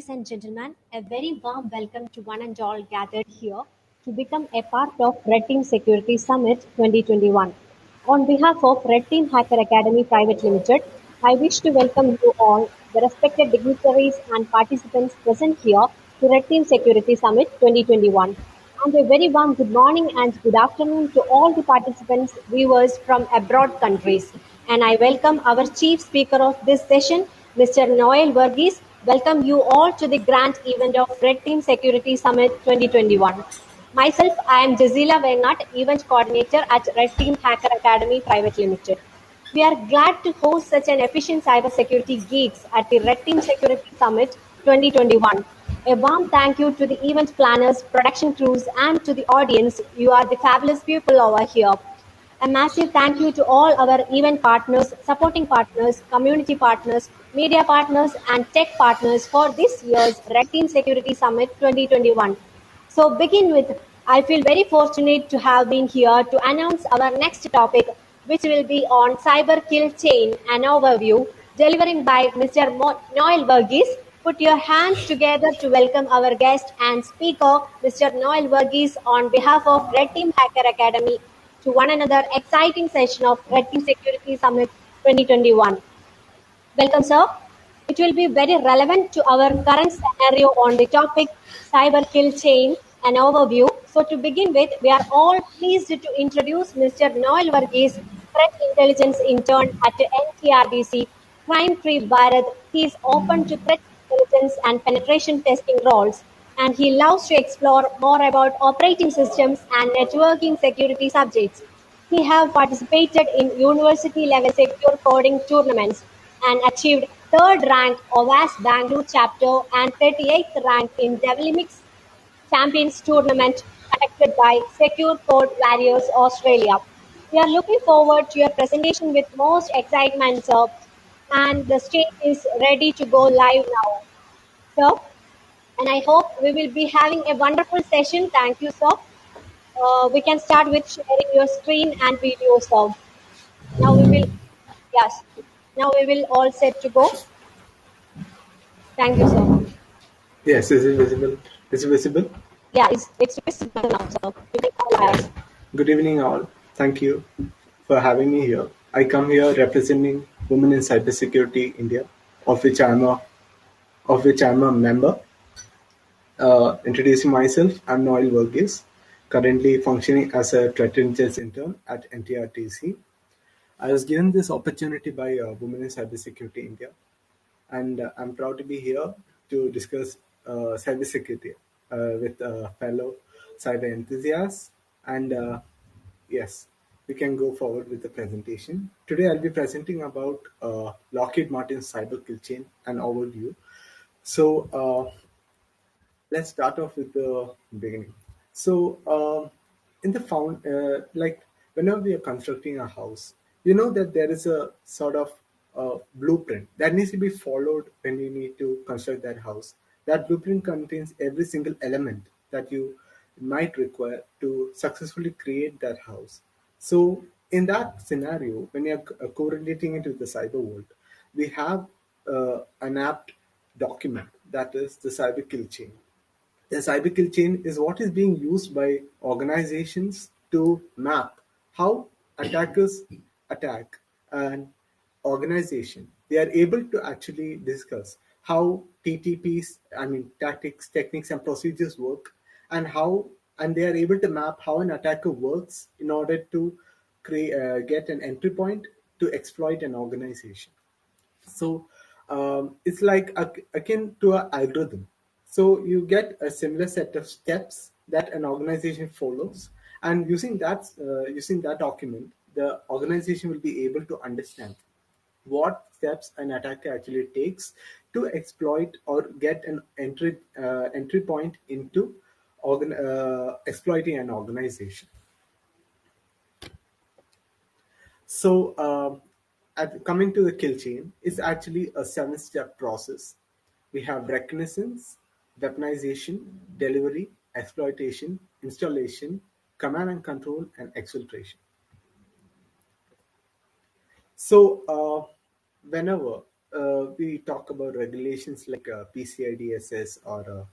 Ladies and gentlemen, a very warm welcome to one and all gathered here to become a part of RedTeam Security Summit 2021. On behalf of RedTeam Hacker Academy Private Limited, I wish to welcome you all, the respected dignitaries and participants present here to RedTeam Security Summit 2021. And a very warm good morning and good afternoon to all the participants, viewers from abroad countries. And I welcome our chief speaker of this session, Mr. Noel Varghese. Welcome you all to the grand event of Red Team Security Summit 2021. Myself, I am Jazila Venat, event coordinator at Red Team Hacker Academy Private Limited. We are glad to host such an efficient cybersecurity geeks at the Red Team Security Summit 2021. A warm thank you to the event planners, production crews, and to the audience. You are the fabulous people over here. A massive thank you to all our event partners, supporting partners, community partners, media partners, and tech partners for this year's Red Team Security Summit 2021. So, begin with, I feel very fortunate to have been here to announce our next topic, which will be on cyber kill chain, an overview, delivering by Mr. Noel Varghese. Put your hands together to welcome our guest and speaker, Mr. Noel Varghese, on behalf of Red Team Hacker Academy to one another exciting session of Red Team Security Summit 2021. Welcome, sir. It will be very relevant to our current scenario on the topic cyber kill chain and overview. So, to begin with, we are all pleased to introduce Mr. Noel Varghese, Threat Intelligence Intern at NTRDC, Crime Free Bharat. He is open to threat intelligence and penetration testing roles, and he loves to explore more about operating systems and networking security subjects. He have participated in university-level secure coding tournaments and achieved third rank OWAS Bangalore chapter and 38th rank in Developmix Champions Tournament conducted by Secure Code Warriors Australia. We are looking forward to your presentation with most excitement, sir, and the stage is ready to go live now, sir. And I hope we will be having a wonderful session. Thank you, sir. We can start with sharing your screen and video, sir. Now we will, yes, now we will all set to go. Thank you, sir. Yes, is it visible? Is it visible? Yeah, it's visible now, sir. You can all Yes. eyes. Good evening, all. Thank you for having me here. I come here representing Women in Cybersecurity India, of which I'm a member. Introducing myself, I'm Noel Varghese, currently functioning as a threat intelligence intern at NTRTC. I was given this opportunity by Women in Cybersecurity India, and I'm proud to be here to discuss cybersecurity with fellow cyber enthusiasts. And yes, we can go forward with the presentation. Today, I'll be presenting about Lockheed Martin's cyber kill chain and overview. So let's start off with the beginning. So, in the like whenever we are constructing a house, you know that there is a sort of blueprint that needs to be followed when you need to construct that house. That blueprint contains every single element that you might require to successfully create that house. So, in that scenario, when you're correlating it with the cyber world, we have an apt document that is the cyber kill chain. The cyber kill chain is what is being used by organizations to map how attackers attack an organization. They are able to actually discuss how TTPs, I mean tactics, techniques, and procedures work, and and they are able to map how an attacker works in order to get an entry point to exploit an organization. So it's like akin to an algorithm. So you get a similar set of steps that an organization follows, and using that document, the organization will be able to understand what steps an attacker actually takes to exploit or get an entry point into exploiting an organization. So, coming to the kill chain, it's actually a seven-step process. We have reconnaissance, weaponization, delivery, exploitation, installation, command and control, and exfiltration. So, whenever we talk about regulations like PCI DSS or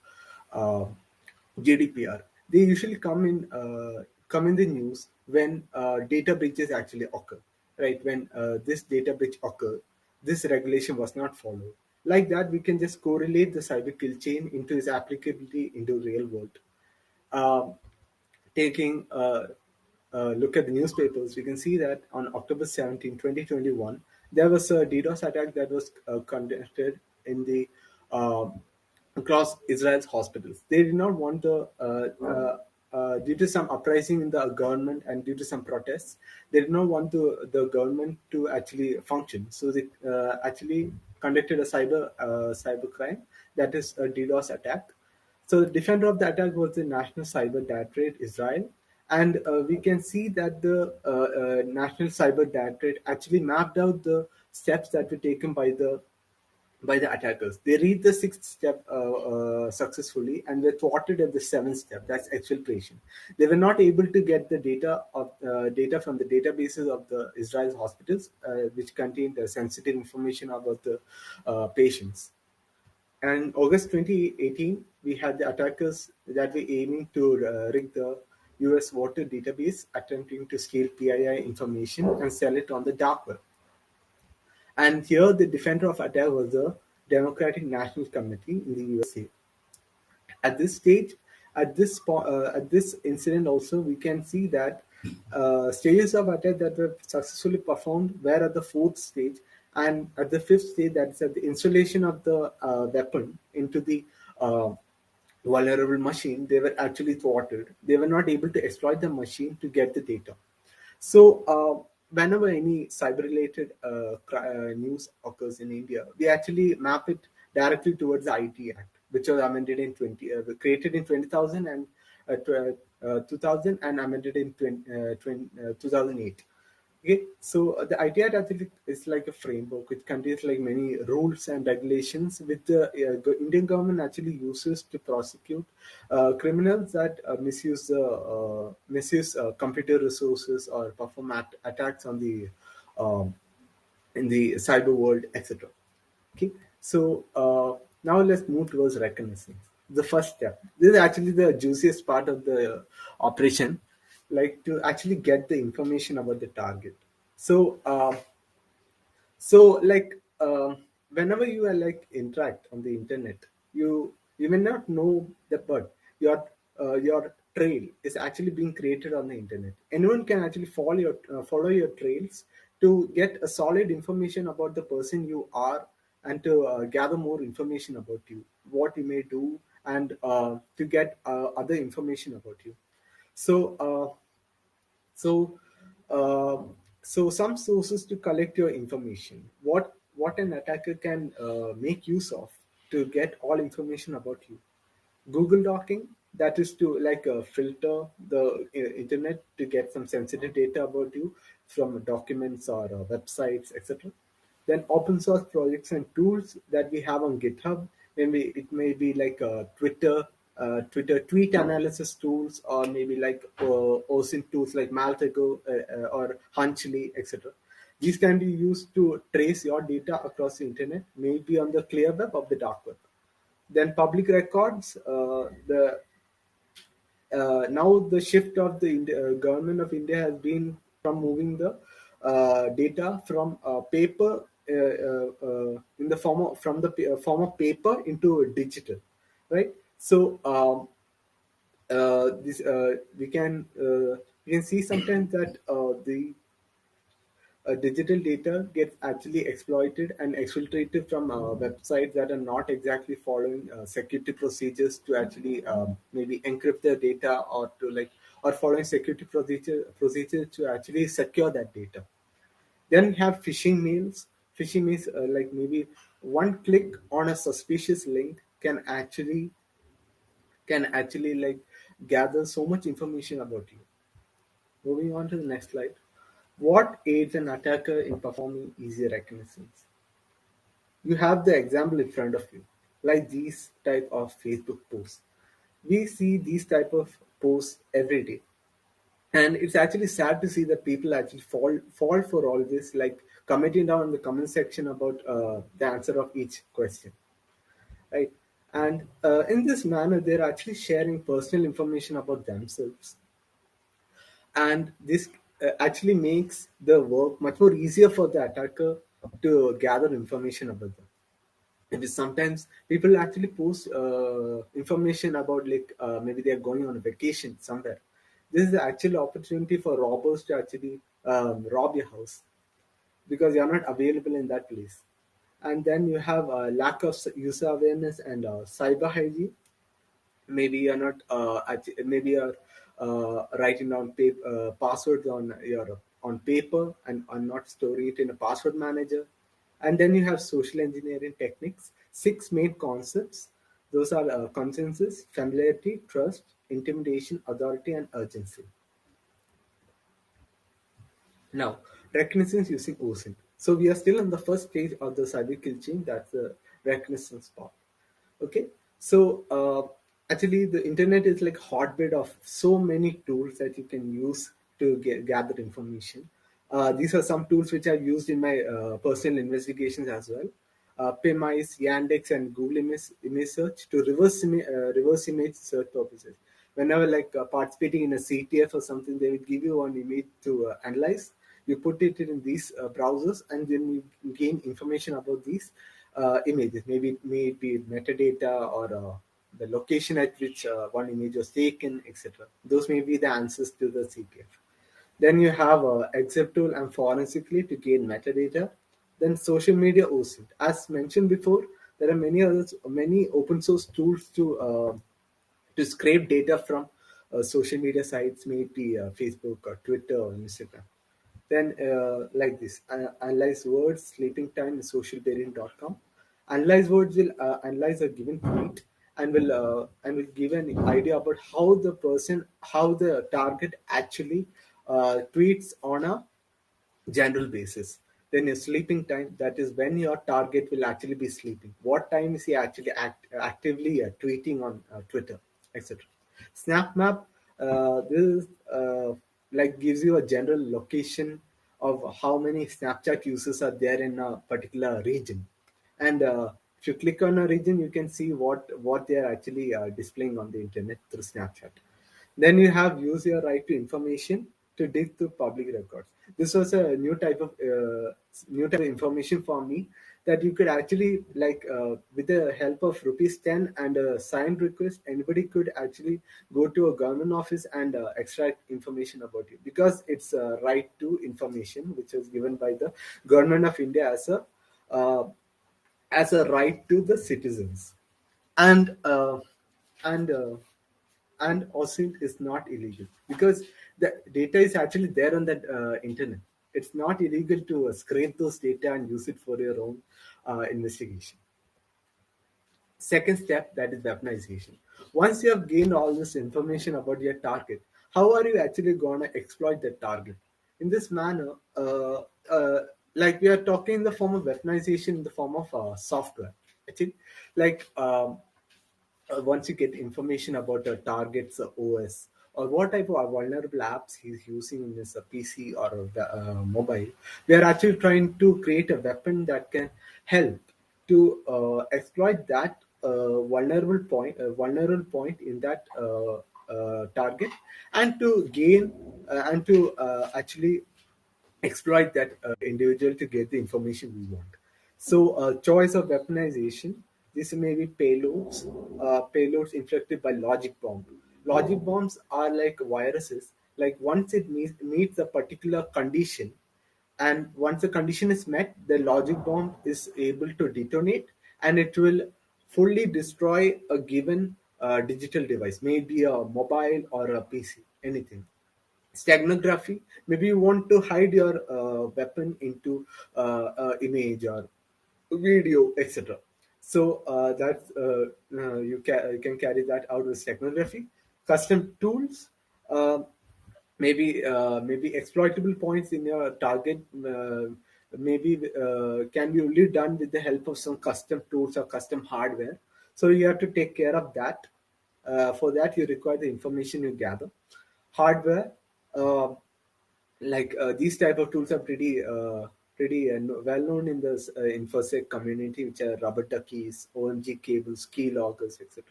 GDPR, they usually come in the news when data breaches actually occur, right? When this data breach occur, this regulation was not followed. Like that, we can just correlate the cyber kill chain into its applicability into real world. Um, Taking a look at the newspapers, we can see that on October 17, 2021, there was a DDoS attack that was conducted in the uh, across Israel's hospitals. They did not want due to some uprising in the government and due to some protests, they did not want the government to actually function. So they actually conducted a cyber crime, that is a DDoS attack. So the defender of the attack was the National Cyber Directorate, Israel, and we can see that the National Cyber Directorate actually mapped out the steps that were taken by the attackers. They reached the sixth step successfully and were thwarted at the seventh step. That's exfiltration. They were not able to get the data from the databases of the Israel's hospitals, which contained sensitive information about the patients. And August 2018, we had the attackers that were aiming to rig the US water database, attempting to steal PII information and sell it on the dark web. And here, the defender of attack was the Democratic National Committee in the USA. At this stage, at this incident, also we can see that stages of attack that were successfully performed were at the fourth stage, and at the fifth stage, that's at the installation of the weapon into the uh, vulnerable machine, they were actually thwarted. They were not able to exploit the machine to get the data. So, whenever any cyber-related news occurs in India, we actually map it directly towards the IT Act, which was amended in created in 20,000 and 2000 and amended in 2008. Okay, so the idea that it is like a framework which contains like many rules and regulations which the Indian government actually uses to prosecute criminals that misuse computer resources or perform attacks on the um, in the cyber world, etc. Okay, so now let's move towards reconnaissance. The first step. This is actually the juiciest part of the operation, like to actually get the information about the target. So, whenever you are like interact on the internet, you may not know that, but your trail is actually being created on the internet. Anyone can actually follow your trails to get a solid information about the person you are and to gather more information about you, what you may do, and to get other information about you. So. So, uh, so some sources to collect your information. What an attacker can make use of to get all information about you. Google docking, that is to like filter the internet to get some sensitive data about you from documents or websites, etc. Then open source projects and tools that we have on GitHub. Maybe it may be like Twitter tweet analysis tools, or maybe like OSINT tools like Maltego or Hunchly, etc. These can be used to trace your data across the internet, maybe on the clear web or the dark web. Then public records, the now the shift of the government of India has been from moving the data from paper in the form of from the form of paper into digital, right? So this we can see sometimes that the digital data gets actually exploited and exfiltrated from websites that are not exactly following security procedures to actually maybe encrypt their data, or to like or following security procedures to actually secure that data. Then we have phishing mails. Phishing mails, like maybe one click on a suspicious link can actually like gather so much information about you. Moving on to the next slide. What aids an attacker in performing easy reconnaissance? You have the example in front of you, like these type of Facebook posts. We see these type of posts every day, and it's actually sad to see that people actually fall for all this, like commenting down in the comment section about the answer of each question, right? And in this manner, they're actually sharing personal information about themselves, and this actually makes the work much more easier for the attacker to gather information about them. Because sometimes people actually post information about, like, maybe they're going on a vacation somewhere. This is the actual opportunity for robbers to actually rob your house because you're not available in that place. And then you have a lack of user awareness and cyber hygiene. Maybe you're not maybe you're writing down passwords on paper and are not storing it in a password manager. And then you have social engineering techniques, six main concepts. Those are consensus, familiarity, trust, intimidation, authority, and urgency. Now, reconnaissance using OSINT. So we are still on the first stage of the cyber kill chain. That's the reconnaissance part. Okay, so actually, the internet is like hotbed of so many tools that you can use to gather information. These are some tools which I've used in my personal investigations as well. PIMICE, Yandex, and Google image search to reverse image search purposes. Whenever, like, participating in a CTF or something, they will give you one image to analyze. You put it in these browsers, and then you gain information about these images. Maybe it may be metadata or the location at which one image was taken, etc. Those may be the answers to the CTF. Then you have except tool and forensically to gain metadata. Then social media OSINT. As mentioned before, there are many open source tools to scrape data from social media sites, maybe Facebook or Twitter or Instagram. Then, like this, analyze words, sleeping time, socialvariant.com. Analyze words will analyze a given tweet and will give an idea about how the target actually tweets on a general basis. Then your sleeping time, that is when your target will actually be sleeping. What time is he actually actively tweeting on Twitter, etc. Snap map, this is like gives you a general location of how many Snapchat users are there in a particular region. And if you click on a region, you can see what they are actually displaying on the internet through Snapchat. Then you have use your right to information to dig through public records. This was a new type of information for me, that you could actually, like, with the help of rupees 10 and a signed request, anybody could actually go to a government office and extract information about you, because it's a right to information which was given by the government of India uh, as a right to the citizens. And and uh, and OSINT is not illegal because the data is actually there on the internet. It's not illegal to scrape those data and use it for your own investigation. Second step, that is weaponization. Once you have gained all this information about your target, how are you actually going to exploit that target? In this manner, like, we are talking in the form of weaponization in the form of software. Actually, like, once you get information about a target's OS or what type of vulnerable apps he's using in his PC or mobile, we are actually trying to create a weapon that can help to exploit that vulnerable point in that target, and to gain and to actually exploit that individual to get the information we want. So, choice of weaponization. This may be payloads infected by logic bomb. Logic bombs are like viruses. Like, once it meets a particular condition, and once the condition is met, the logic bomb is able to detonate, and it will fully destroy a given digital device, maybe a mobile or a PC, anything. Steganography, maybe you want to hide your weapon into image or video, etc. So that's you can carry that out with steganography. Custom tools, uh, maybe exploitable points in your target, maybe can be only done with the help of some custom tools or custom hardware. So you have to take care of that. For that, you require the information you gather. Hardware, uh, like, these type of tools are pretty. pretty well known in the infosec community, which are rubber duckies, OMG cables, keyloggers, etc.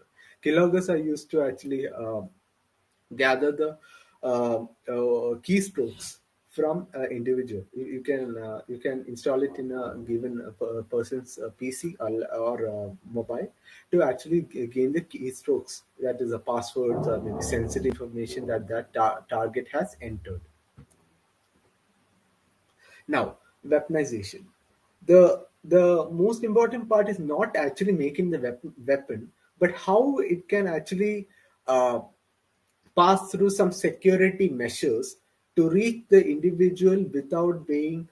Keyloggers are used to actually gather the keystrokes from individual. You can install it in a given person's PC or mobile to actually gain the keystrokes. That is, the passwords or maybe sensitive information that target has entered. Now, weaponization. The most important part is not actually making the weapon, but how it can actually uh, pass through some security measures to reach the individual without being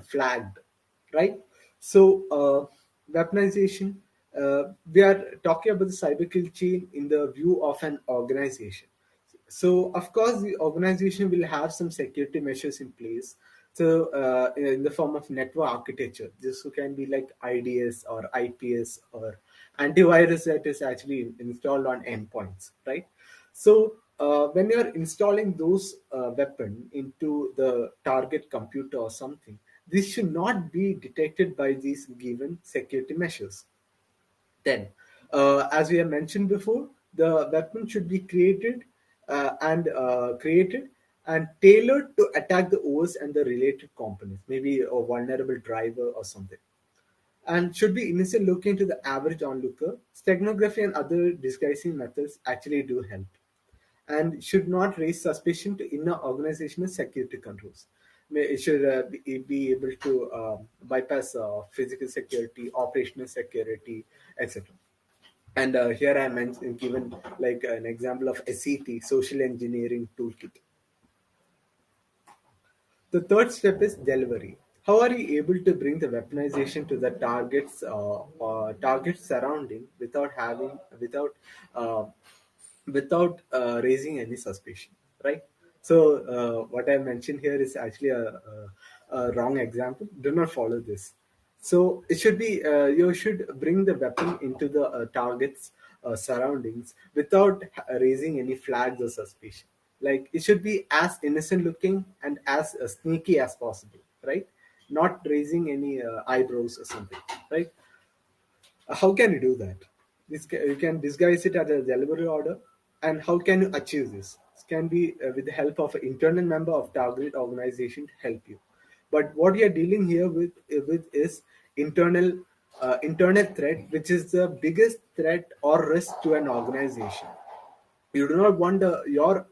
flagged, right? So weaponization, we are talking about the cyber kill chain in the view of an organization. So, of course, the organization will have some security measures in place. So, in the form of network architecture, this can be like IDS or IPS or antivirus that is actually installed on endpoints, right? So, when you're installing those weapon into the target computer or something, this should not be detected by these given security measures. Then, as we have mentioned before, the weapon should be created and tailored to attack the OS and the related components, maybe a vulnerable driver or something, and should be innocent looking to the average onlooker. Steganography and other disguising methods actually do help and should not raise suspicion to inner organizational security controls. It should be able to bypass physical security, operational security, etc. And here I mentioned given like an example of SET, social engineering toolkit. The third step is delivery. How are you able to bring the weaponization to the target surrounding uh, without raising any suspicion, right? So what I mentioned here is actually a wrong example. Do not follow this. So it should be you should bring the weapon into the target's surroundings without raising any flags or suspicion. Like it should be as innocent looking and as sneaky as possible, right? Not raising any eyebrows or something, right? How can you do that? You can disguise it as a delivery order. And how can you achieve this? This can be with the help of an internal member of target organization to help you. But what we are dealing here with is internal threat, which is the biggest threat or risk to an organization. You do not want your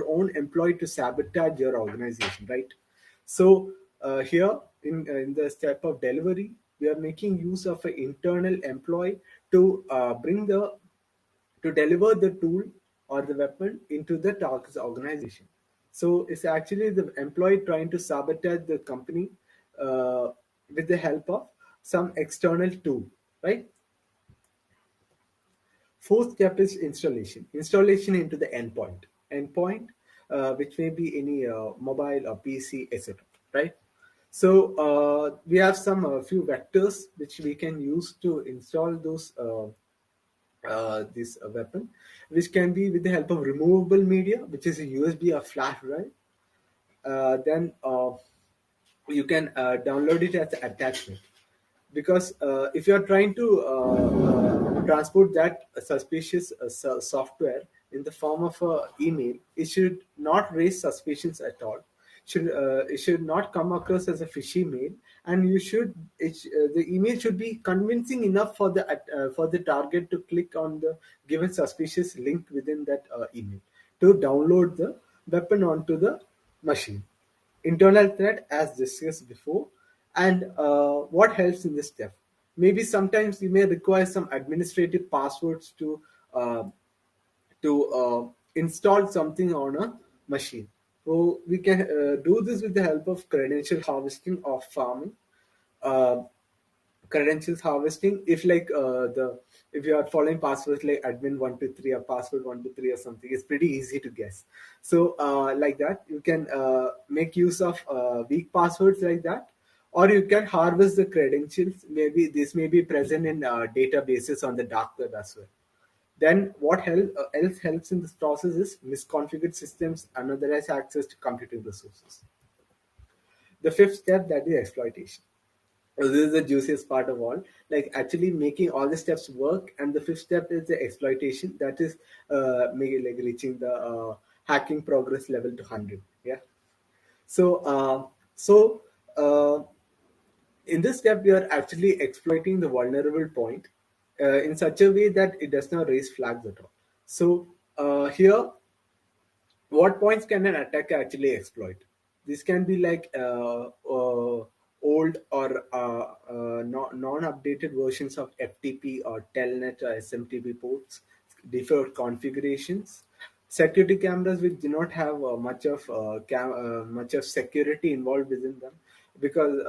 own employee to sabotage your organization, right? So here in the step of delivery, we are making use of an internal employee to bring the to deliver the tool or the weapon into the target organization. So it's actually the employee trying to sabotage the company uh, with the help of some external tool, right? Fourth step is installation. Installation into the endpoint. Endpoint, which may be any mobile or PC, etc. Right. So we have some few vectors which we can use to install those this weapon, which can be with the help of removable media, which is a USB or flash drive. Then you can download it as an attachment, because if you are trying to transport that suspicious software in the form of a email, it should not raise suspicions at all. It should not come across as a fishy mail, and the email should be convincing enough for the target to click on the given suspicious link within that email to download the weapon onto the machine. Internal threat as discussed before. And what helps in this step? Maybe sometimes you may require some administrative passwords uh, to install something on a machine. So we can do this with the help of credential harvesting or farming. uh, Credentials harvesting, if like the if you are following passwords like admin 123 or password 123 or something, it's pretty easy to guess. So like that you can make use of weak passwords like that, or you can harvest the credentials. Maybe this may be present in databases on the dark web as well. Then what else helps in this process is misconfigured systems, unauthorized access to computing resources. The fifth step, that is exploitation. So this is the juiciest part of all, like actually making all the steps work. And the fifth step is the exploitation, that is maybe like reaching the hacking progress level to 100. Yeah. So uh, in this step, we are actually exploiting the vulnerable point in such a way that it does not raise flags at all. So here, what points can an attacker actually exploit? This can be like old or non-updated versions of FTP or Telnet or SMTP ports, default configurations, security cameras which do not have much of security involved within them, because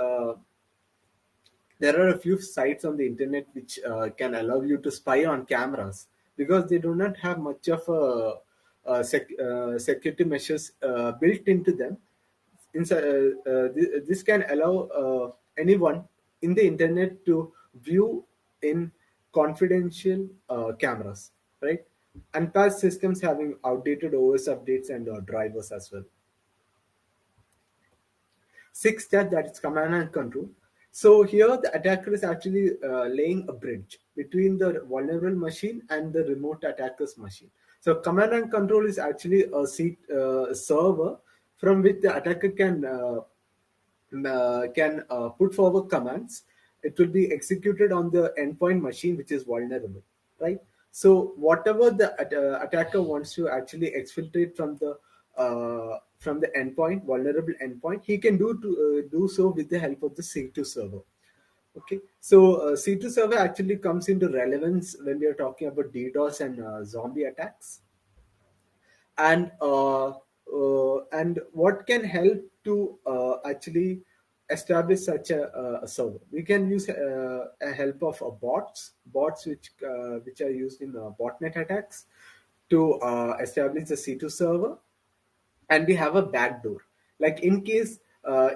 there are a few sites on the internet which can allow you to spy on cameras, because they do not have much of security measures built into them. This can allow anyone in the internet to view in confidential cameras, right? And past systems having outdated OS updates and drivers as well. Sixth step, that is command and control. So here the attacker is actually laying a bridge between the vulnerable machine and the remote attacker's machine. So command and control is actually a server from which the attacker can put forward commands. It will be executed on the endpoint machine which is vulnerable, right? So whatever the attacker wants to actually exfiltrate from the endpoint, vulnerable endpoint, he can do so with the help of the C2 server. Okay, so C2 server actually comes into relevance when we are talking about DDoS and zombie attacks. And what can help to actually establish such a server? We can use a help of bots which are used in botnet attacks to establish the C2 server. And we have a backdoor, like in case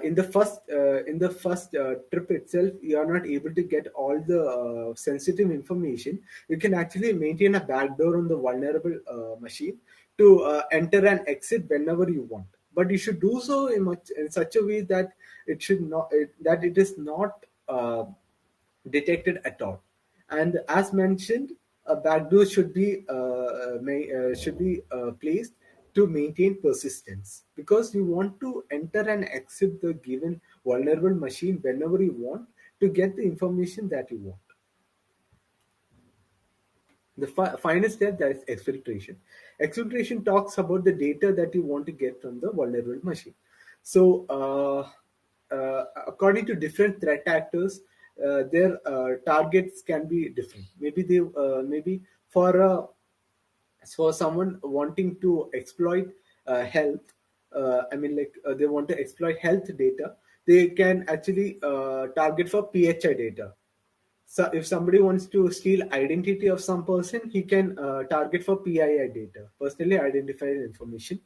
in the first trip itself you are not able to get all the sensitive information. You can actually maintain a backdoor on the vulnerable machine to enter and exit whenever you want, but you should do so in such a way that it is not detected at all. And as mentioned, a backdoor should be placed to maintain persistence, because you want to enter and exit the given vulnerable machine whenever you want to get the information that you want. The final step, that is exfiltration. Exfiltration talks about the data that you want to get from the vulnerable machine. So, according to different threat actors, their targets can be different. Maybe for someone wanting to exploit health, they want to exploit health data. They can actually target for PHI data. So if somebody wants to steal identity of some person, he can target for PII data, personally identified information.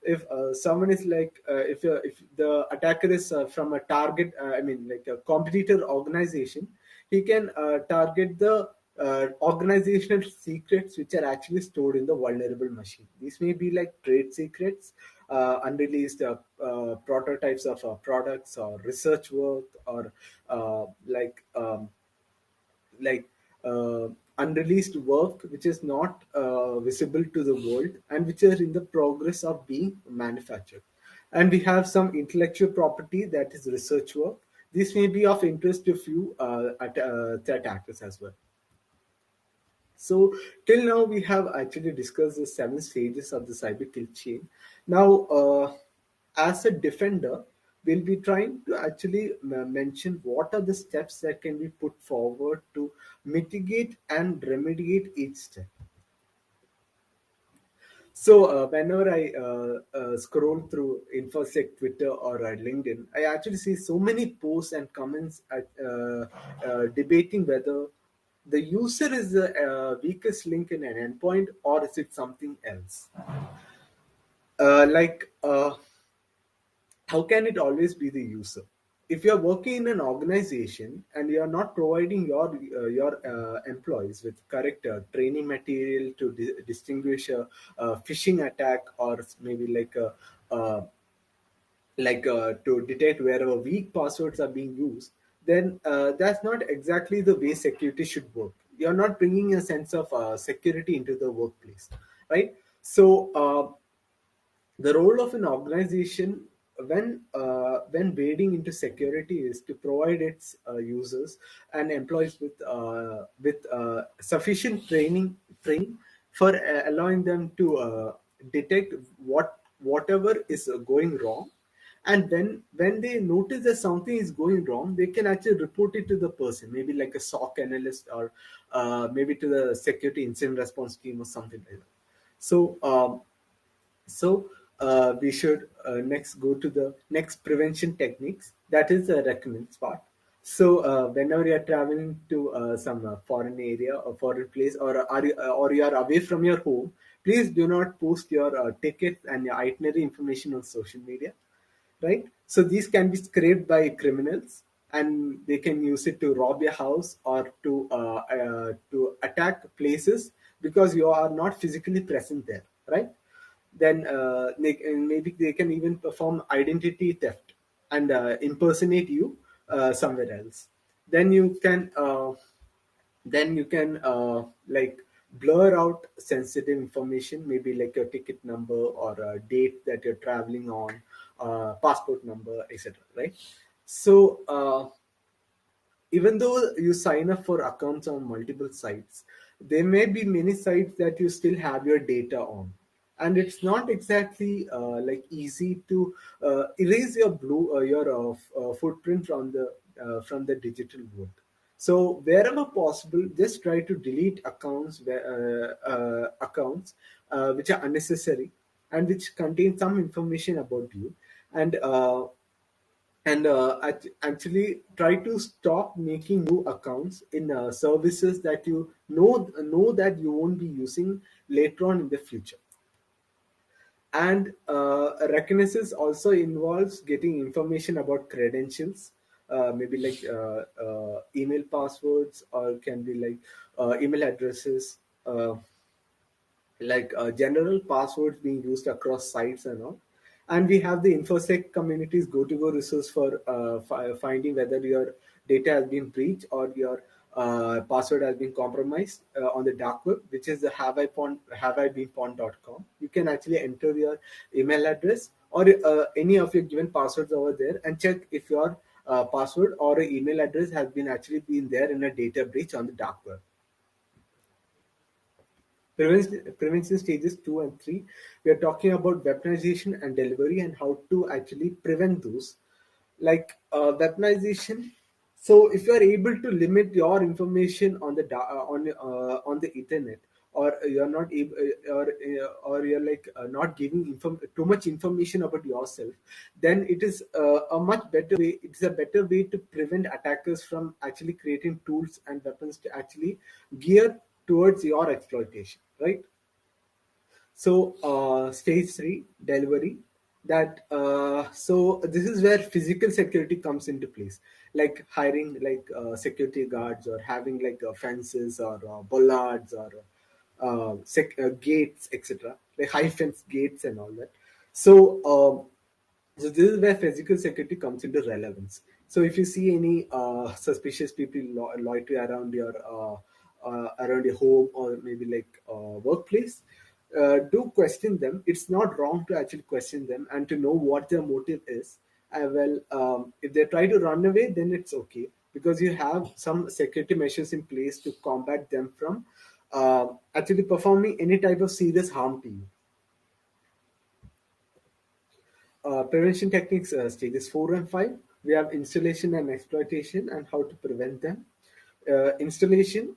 If someone is like, if the attacker is from a target, like a competitor organization, he can target the organizational secrets which are actually stored in the vulnerable machine. These may be like trade secrets, unreleased prototypes of products, or research work, or like. Like uh, unreleased work which is not visible to the world, and which are in the progress of being manufactured. And we have some intellectual property, that is research work. This may be of interest to few threat actors as well. So till now we have actually discussed the seven stages of the cyber kill chain. Now, as a defender, we'll be trying to actually mention what are the steps that can be put forward to mitigate and remediate each step. So whenever I scroll through InfoSec Twitter or LinkedIn, I actually see so many posts and comments debating whether the user is the weakest link in an endpoint, or is it something else. Like, how can it always be the user? If you're working in an organization and you're not providing your employees with correct training material to distinguish a phishing attack, or maybe like a to detect wherever weak passwords are being used, then that's not exactly the way security should work. You're not bringing a sense of security into the workplace, right? So the role of an organization when wading into security is to provide its users and employees with sufficient training for allowing them to detect whatever is going wrong, and when they notice that something is going wrong, they can actually report it to the person, maybe like a SOC analyst, or maybe to the security incident response team or something like that. So we should next go to the next prevention techniques. That is the recommends part. So whenever you are traveling to some foreign area or foreign place, or you are away from your home, please do not post your ticket and your itinerary information on social media, right? So these can be scraped by criminals, and they can use it to rob your house or to attack places because you are not physically present there, right? Then maybe they can even perform identity theft and impersonate you somewhere else. Then you can like blur out sensitive information, maybe like your ticket number or a date that you're traveling on, passport number, etc., right? So even though you sign up for accounts on multiple sites, there may be many sites that you still have your data on, and it's not exactly like easy to erase your footprint from the digital world. So wherever possible, just try to delete accounts which are unnecessary and which contain some information about you, and actually try to stop making new accounts in services that you know that you won't be using later on in the future. And Reconnaissance also involves getting information about credentials, maybe like email passwords, or can be like email addresses, general passwords being used across sites and all. And we have the infosec community's go-to-go resource for finding whether your data has been breached or your password has been compromised on the dark web, which is the haveibeenpawned.com. You can actually enter your email address or any of your given passwords over there and check if your password or email address has been actually been there in a data breach on the dark web. Prevention stages 2 and 3, we are talking about weaponization and delivery and how to actually prevent those. Weaponization. So if you are able to limit your information on the on the internet, or you're not able, or you're not giving too much information about yourself, then it is a much better way. It's a better way to prevent attackers from actually creating tools and weapons to actually gear towards your exploitation, right? So stage 3, delivery. So this is where physical security comes into place, like hiring security guards, or having fences, or bollards, or gates, etc., like high fence gates and all that. So this is where physical security comes into relevance. So if you see any suspicious people loitering around your home, or maybe workplace, do question them. It's not wrong to actually question them and to know what their motive is. If they try to run away, then it's okay, because you have some security measures in place to combat them from actually performing any type of serious harm to you. Prevention techniques, stages 4 and 5. We have installation and exploitation and how to prevent them. Installation,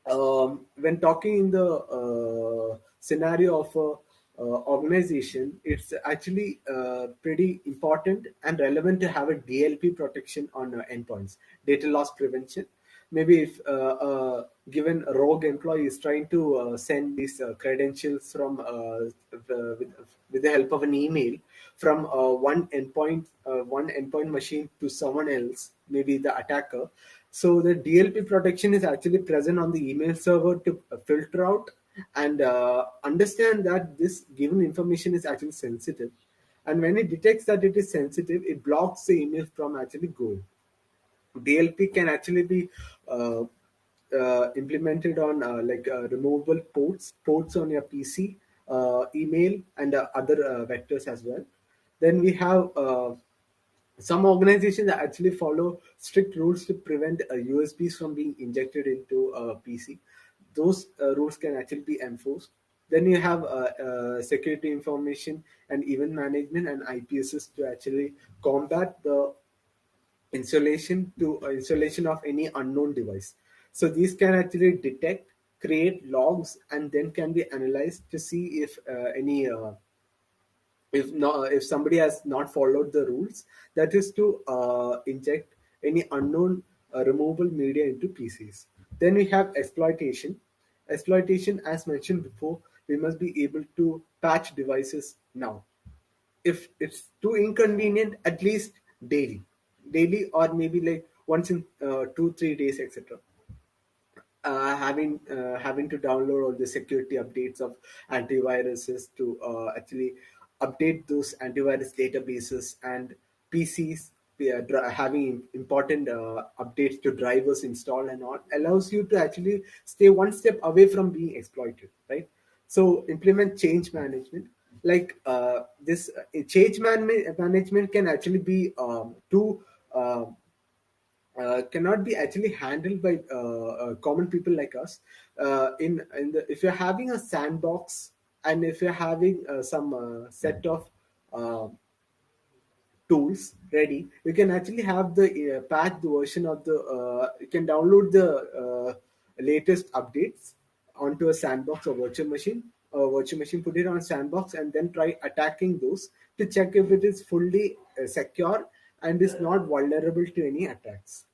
when talking in the scenario of a organization, it's actually pretty important and relevant to have a DLP protection on endpoints, data loss prevention. Maybe if given a rogue employee is trying to send these credentials from with the help of an email from one endpoint machine to someone else, maybe the attacker. So the DLP protection is actually present on the email server to filter out and understand that this given information is actually sensitive, And when it detects that it is sensitive, it blocks the email from actually going. DLP can actually be uh, implemented on removable ports on your PC, email, and other vectors as well. Then we have some organizations that actually follow strict rules to prevent USBs from being injected into a PC. Those rules can actually be enforced. Then you have security information and event management and IPSs to actually combat the installation of any unknown device. So these can actually detect, create logs, and then can be analyzed to see if somebody has not followed the rules, that is to inject any unknown removable media into PCs. Then we have exploitation. Exploitation, as mentioned before, we must be able to patch devices now. If it's too inconvenient, at least daily, or maybe like once in 2 3 days, etc. Having to download all the security updates of antiviruses to actually update those antivirus databases, and PCs having important updates to drivers installed and all allows you to actually stay one step away from being exploited, right? So implement change management. Like this management can actually be too uh, cannot be actually handled by common people like us. If you're having a sandbox, and if you're having some set of uh, tools ready, you can actually have the patched version of the. You can download the latest updates onto a sandbox or virtual machine. Virtual machine, put it on a sandbox, and then try attacking those to check if it is fully secure and is not vulnerable to any attacks.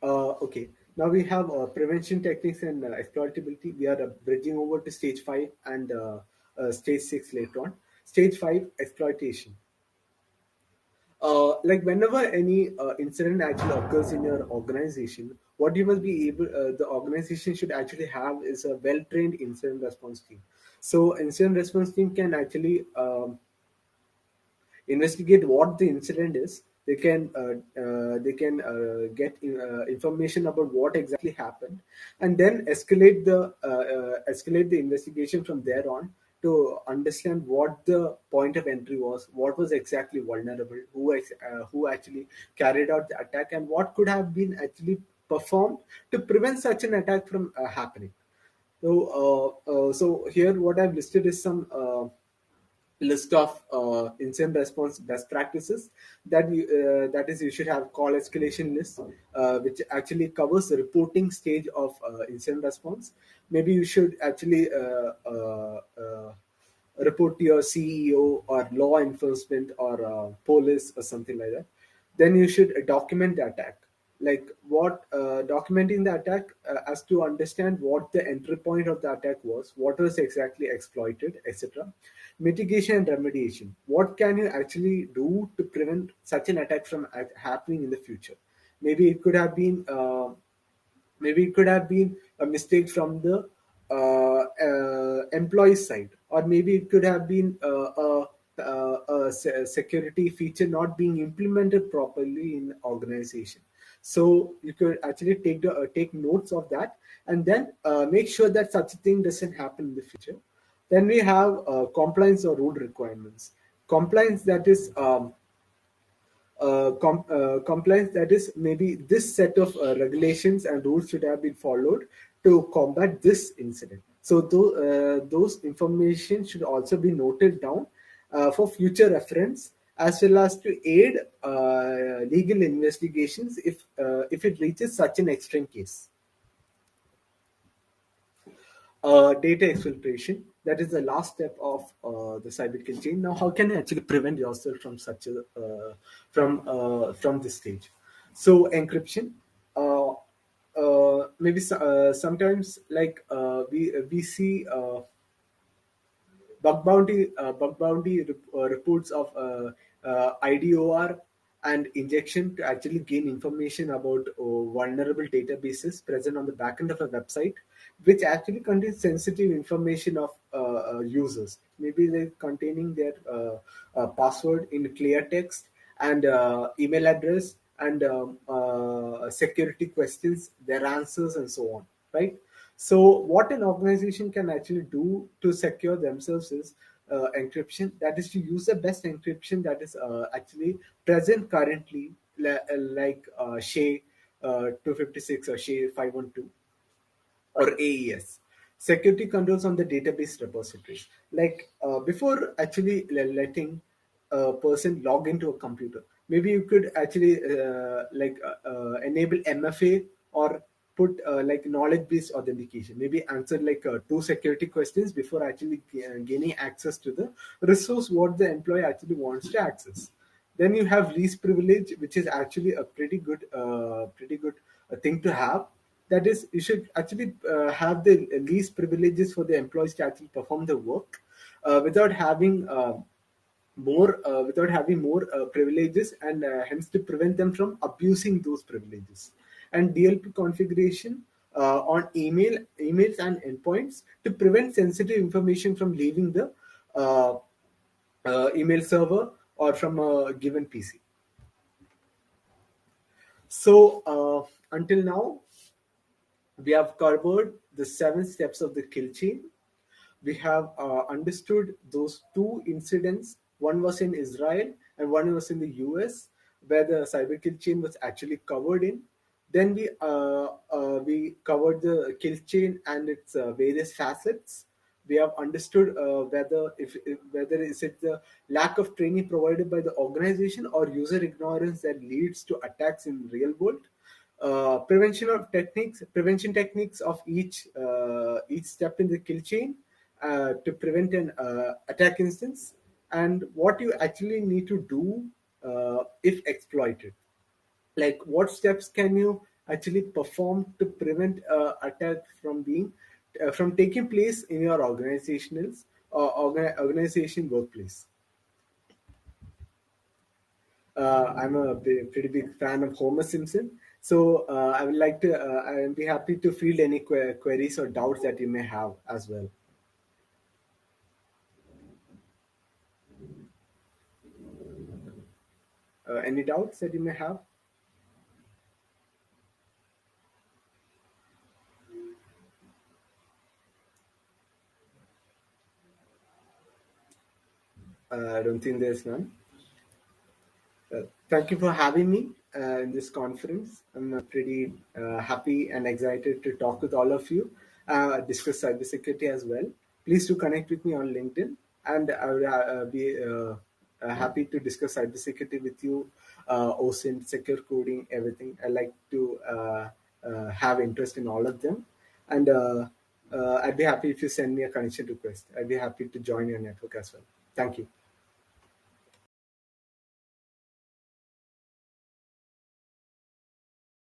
Okay. Now we have prevention techniques and exploitability. We are bridging over to stage 5 and stage 6 later on. Stage 5, exploitation. Like whenever any incident actually occurs in your organization, what you must be able, the organization should actually have is a well-trained incident response team. So incident response team can actually investigate what the incident is. They can get information about what exactly happened, and then escalate the investigation from there on to understand what the point of entry was, what was exactly vulnerable, who actually carried out the attack, and what could have been actually performed to prevent such an attack from happening. So here what I've listed is some list of incident response best practices that is you should have call escalation list, which actually covers the reporting stage of incident response. Maybe you should actually report to your CEO or law enforcement or police or something like that. Then you should document the attack, like what documenting the attack as to understand what the entry point of the attack was, what was exactly exploited, etc. Mitigation and remediation. What can you actually do to prevent such an attack from happening in the future? Maybe it could have been a mistake from the employee side, or maybe it could have been a security feature not being implemented properly in organization. So you could actually take notes of that, and then make sure that such a thing doesn't happen in the future. Then we have compliance or rule requirements. Compliance, that is compliance, that is maybe this set of regulations and rules should have been followed to combat this incident. So those information should also be noted down for future reference, as well as to aid legal investigations if it reaches such an extreme case. Data exfiltration, that is the last step of the cyber chain. Now how can you actually prevent yourself from such a from this stage? So encryption, maybe sometimes like we see bug bounty reports of IDOR and injection to actually gain information about vulnerable databases present on the backend of a website, which actually contains sensitive information of users. Maybe like containing their password in clear text and email address and security questions, their answers, and so on. Right. So, what an organization can actually do to secure themselves is encryption. That is to use the best encryption that is actually present currently, like SHA-256 or SHA-512 or AES. Security controls on the database repositories. Like before actually letting a person log into a computer, maybe you could actually enable MFA or put like knowledge-based authentication. Maybe answer like two security questions before actually gaining access to the resource what the employee actually wants to access. Then you have least privilege, which is actually a pretty good thing to have. That is, you should actually have the least privileges for the employees to actually perform the work without having more privileges, and hence to prevent them from abusing those privileges. And DLP configuration on emails and endpoints to prevent sensitive information from leaving the uh, email server or from a given PC. So until now, we have covered the 7 steps of the kill chain. We have understood those two incidents. One was in Israel and one was in the US, where the cyber kill chain was actually covered in. Then we covered the kill chain and its various facets. We have understood whether is it the lack of training provided by the organization or user ignorance that leads to attacks in real world. Prevention techniques of each step in the kill chain to prevent an attack instance, and what you actually need to do if exploited. Like what steps can you actually perform to prevent attack from taking place in your organization workplace. I'm a pretty big fan of Homer Simpson. So I would like to, I will be happy to field any queries or doubts that you may have as well. Any doubts that you may have? I don't think there's none. Thank you for having me in this conference. I'm pretty happy and excited to talk with all of you, discuss cybersecurity as well. Please do connect with me on LinkedIn, and I will be happy to discuss cybersecurity with you, OSINT, secure coding, everything. I like to have interest in all of them, and I'd be happy if you send me a connection request. I'd be happy to join your network as well. Thank you.